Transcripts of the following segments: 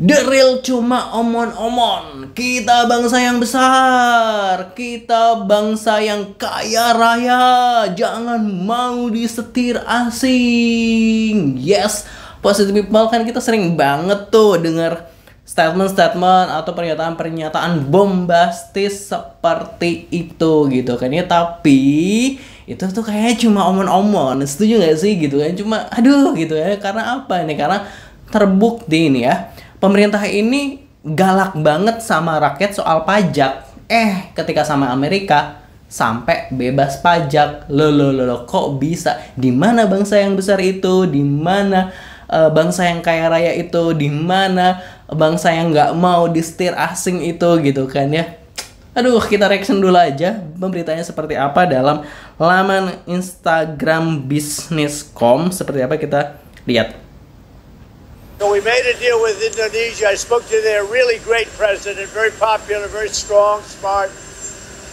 The real cuma omon-omon. Kita bangsa yang besar. Kita bangsa yang kaya raya. Jangan mau disetir asing. Yes, positive people, kan kita sering banget tuh dengar statement-statement atau pernyataan-pernyataan bombastis seperti itu gitu kan ya. Tapi itu tuh kayaknya cuma omon-omon. Setuju gak sih gitu kan? Cuma aduh gitu ya. Karena apa nih? Karena terbukti nih ya, pemerintah ini galak banget sama rakyat soal pajak. Ketika sama Amerika sampai bebas pajak. Loh, kok bisa? Di mana bangsa yang besar itu? Di mana bangsa yang kaya raya itu? Di mana bangsa yang nggak mau disetir asing itu gitu kan ya? Aduh, kita reaction dulu aja pemberitanya seperti apa dalam laman Instagram Business.com. Seperti apa kita lihat. So we made a deal with Indonesia. I spoke to their really great president, very popular, very strong, smart,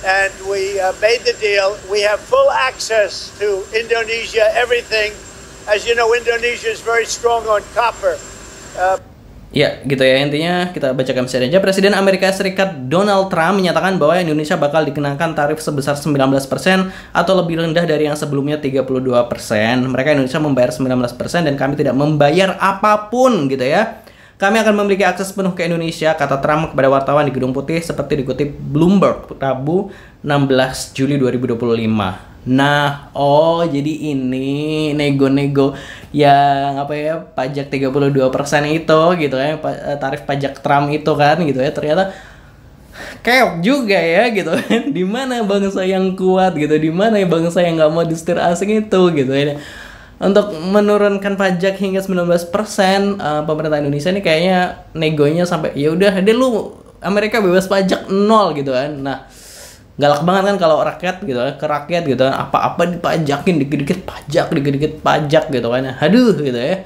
and we made the deal. We have full access to Indonesia, everything. As you know, Indonesia is very strong on copper. Ya, gitu ya, intinya kita bacakan aja. Presiden Amerika Serikat Donald Trump menyatakan bahwa Indonesia bakal dikenakan tarif sebesar 19% atau lebih rendah dari yang sebelumnya 32%. Mereka Indonesia membayar 19% dan kami tidak membayar apapun gitu ya. Kami akan memiliki akses penuh ke Indonesia, kata Trump kepada wartawan di Gedung Putih seperti dikutip Bloomberg Rabu 16 Juli 2025. Nah, jadi ini nego-nego yang apa ya, pajak 32% itu gitu ya, tarif pajak Trump itu kan gitu ya, ternyata keok juga ya gitu kan. Di mana bangsa yang kuat gitu, di mana bangsa yang nggak mau disetir asing itu gitu ya. Untuk menurunkan pajak hingga 19%, pemerintah Indonesia ini kayaknya negonya sampai ya udah deh lu Amerika bebas pajak 0 gitu kan. Nah, galak banget kan kalau rakyat gitu, ke rakyat gitu, apa-apa dipajakin, dikit-dikit pajak gitu kan. Aduh gitu ya.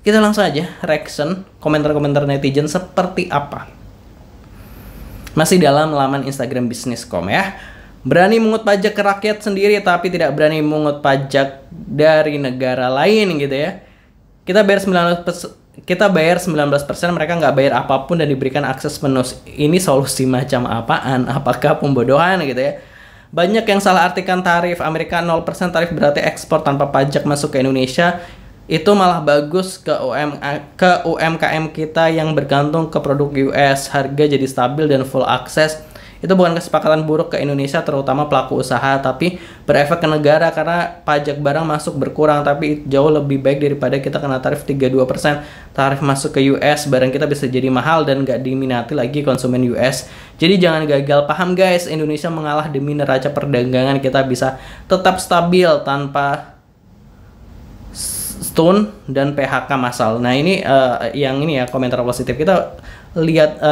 Kita langsung aja reaction komentar-komentar netizen seperti apa. Masih dalam laman Instagram Business.com ya. Berani mungut pajak ke rakyat sendiri tapi tidak berani mungut pajak dari negara lain gitu ya. Kita bayar 19%, mereka nggak bayar apapun dan diberikan akses penuh. Ini solusi macam apaan? Apakah pembodohan gitu ya? Banyak yang salah artikan tarif. Amerika 0% tarif berarti ekspor tanpa pajak masuk ke Indonesia. Itu malah bagus ke UMKM kita yang bergantung ke produk US. Harga jadi stabil dan full akses. Itu bukan kesepakatan buruk ke Indonesia, terutama pelaku usaha, tapi berefek ke negara karena pajak barang masuk berkurang, tapi jauh lebih baik daripada kita kena tarif 32%. Tarif masuk ke US, barang kita bisa jadi mahal dan gak diminati lagi konsumen US. Jadi jangan gagal paham guys, Indonesia mengalah demi neraca perdagangan kita bisa tetap stabil tanpa stun dan PHK massal. Nah ini yang ini ya, komentar positif. Kita lihat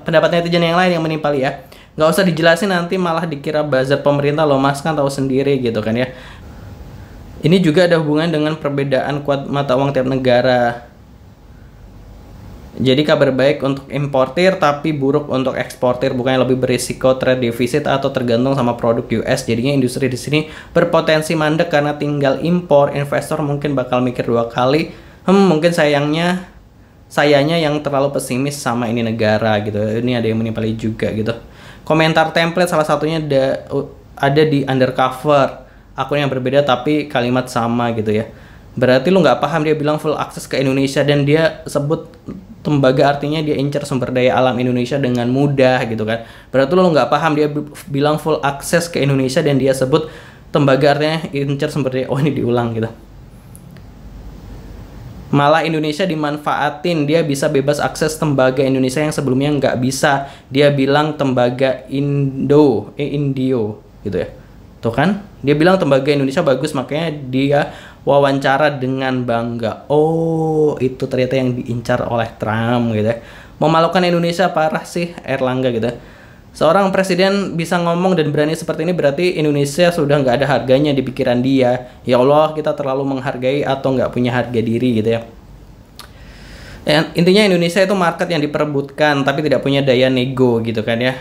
pendapat netizen yang lain yang menimpali ya. Nggak usah dijelasin, nanti malah dikira buzzer pemerintah, loh mas kan tahu sendiri gitu kan ya. Ini juga ada hubungan dengan perbedaan kuat mata uang tiap negara. Jadi kabar baik untuk importir tapi buruk untuk eksportir, bukannya lebih berisiko trade defisit atau tergantung sama produk US. Jadinya industri di sini berpotensi mandek karena tinggal impor. Investor mungkin bakal mikir 2 kali. Mungkin sayangnya yang terlalu pesimis sama ini negara gitu. Ini ada yang menimpali juga gitu. Komentar template salah satunya ada di undercover, akun yang berbeda tapi kalimat sama gitu ya. Berarti lu nggak paham, dia bilang full akses ke Indonesia dan dia sebut tembaga, artinya dia incar sumber daya alam Indonesia dengan mudah gitu kan. Berarti lu nggak paham, dia bilang full akses ke Indonesia dan dia sebut tembaga, artinya incar sumber daya. Oh ini diulang gitu. Malah Indonesia dimanfaatin, dia bisa bebas akses tembaga Indonesia yang sebelumnya nggak bisa. Dia bilang tembaga Indio gitu ya. Tuh kan, dia bilang tembaga Indonesia bagus, makanya dia wawancara dengan bangga. Oh, itu ternyata yang diincar oleh Trump gitu ya. Memalukan Indonesia parah sih Erlangga gitu. Seorang presiden bisa ngomong dan berani seperti ini, berarti Indonesia sudah nggak ada harganya di pikiran dia. Ya Allah, kita terlalu menghargai atau nggak punya harga diri gitu ya. Intinya Indonesia itu market yang diperebutkan tapi tidak punya daya nego gitu kan ya.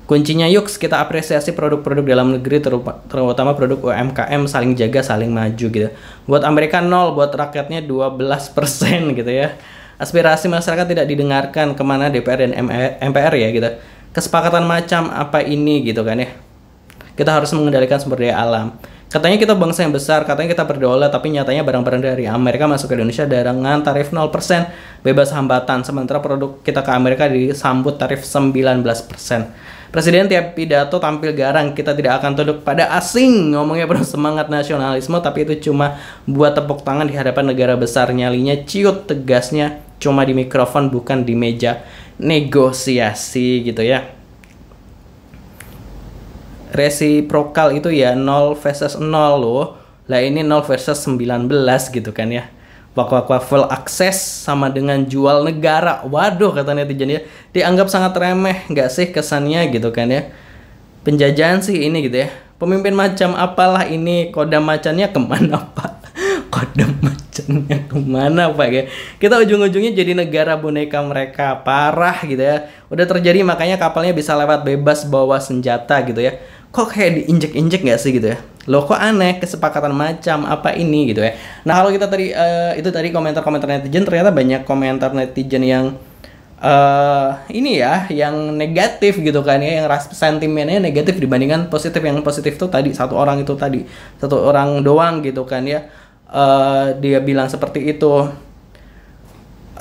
Kuncinya yuk kita apresiasi produk-produk dalam negeri, terutama produk UMKM, saling jaga, saling maju gitu. Buat Amerika 0, buat rakyatnya 12% gitu ya. Aspirasi masyarakat tidak didengarkan, kemana DPR dan MPR ya gitu. Kesepakatan macam apa ini gitu kan ya. Kita harus mengendalikan sumber daya alam. Katanya kita bangsa yang besar, katanya kita berdaulat, tapi nyatanya barang-barang dari Amerika masuk ke Indonesia dengan tarif 0%, bebas hambatan. Sementara produk kita ke Amerika disambut tarif 19%. Presiden tiap pidato tampil garang, kita tidak akan tunduk pada asing. Ngomongnya penuh semangat nasionalisme, tapi itu cuma buat tepuk tangan di hadapan negara besar. Nyalinya ciut, tegasnya cuma di mikrofon, bukan di meja negosiasi gitu ya. Resiprokal itu ya 0 versus 0 loh. Lah ini 0 versus 19 gitu kan ya. Wak full akses sama dengan jual negara. Waduh, kata netizen ya. Dianggap sangat remeh nggak sih kesannya gitu kan ya. Penjajahan sih ini gitu ya. Pemimpin macam apalah ini, kodam macannya kemana Pak? Kodam macannya kemana Pak ya? Kita ujung-ujungnya jadi negara boneka mereka. Parah gitu ya. Udah terjadi, makanya kapalnya bisa lewat bebas bawa senjata gitu ya. Kok kayak diinjek-injek nggak sih gitu ya? Loh kok aneh, kesepakatan macam apa ini gitu ya. Nah kalau kita tadi itu tadi komentar-komentar netizen, ternyata banyak komentar netizen yang ini ya, yang negatif gitu kan ya, yang sentimennya negatif dibandingkan positif. Yang positif tuh tadi satu orang doang gitu kan ya. Dia bilang seperti itu.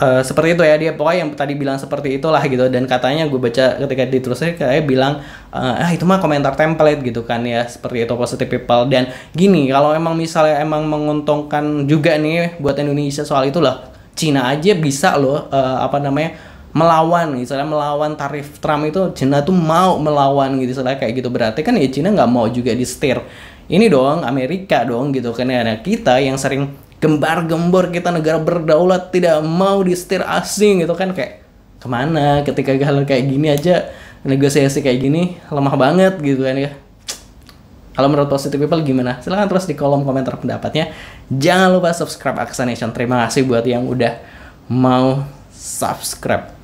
Seperti itu ya, dia pokoknya yang tadi bilang seperti itulah gitu. Dan katanya gue baca ketika ditulisnya kayak bilang itu mah komentar template gitu kan ya, seperti itu positive people. Dan gini, kalau emang misalnya emang menguntungkan juga nih buat Indonesia soal itulah, Cina aja bisa loh melawan, misalnya melawan tarif Trump itu. Cina tuh mau melawan gitu, misalnya kayak gitu. Berarti kan ya Cina nggak mau juga di setir ini dong, Amerika dong gitu kan ya. Nah, kita yang sering gembar-gembor kita negara berdaulat tidak mau disetir asing gitu kan, kayak kemana ketika hal kayak gini aja, negosiasi kayak gini lemah banget gitu kan ya. Kalau menurut positive people gimana? Silahkan terus di kolom komentar pendapatnya. Jangan lupa subscribe Aksa Nation. Terima kasih buat yang udah mau subscribe.